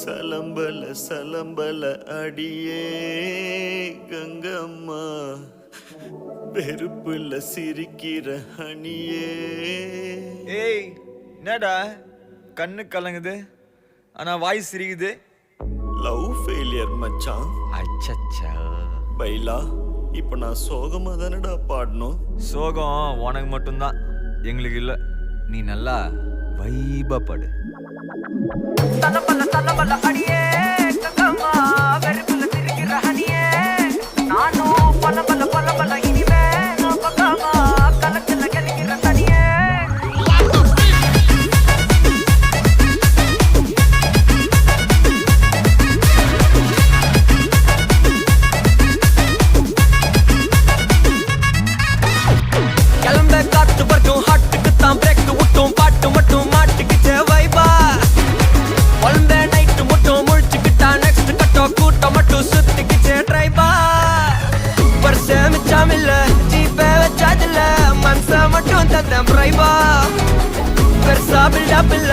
சலம்பல சலம்பல அடியே கங்கம்மா, வெறுப்புல சிரிக்கிற ஹனியே. ஏய் என்னடா கண்ணு கலங்குது ஆனா வாய் சிரிக்குது? லவ் ஃபெயிலியர் மச்சான். அச்சச்சா. பைலா, இப்ப நான் சோகமா தானடா பாடணும். சோகம் உனக்கு மட்டும்தான், எங்களுக்கு இல்ல. நீ நல்லா வைபா படு. தலபல அடியே கங்கம்மா, வெறுப்புல சிரிக்கிற ஹனியே. நானும் பல இனிமே நான் பக்காமா, கலத்துல கலிக்கிற தனியே. கிளம்ப காத்து வரைக்கும் ஹாட்டுக்கு தான் பிரேக் விட்டும், பாட்டு மட்டும் மாட்டுக்குச்சே வைபா. ஒழுந்த நைட்டு மட்டும் முழிச்சுக்கிட்டா நெக்ஸ்ட் கட்டோ கூட்டம் மட்டும் சுத்திக்கிச்சே ட்ரைபா. வருஷ மிச்சாமில்ல ஜீப்பே வச்சாதில்ல, மனச மட்டும் தந்தேன் பிரைபா. பெருசா பில்டப் இல்ல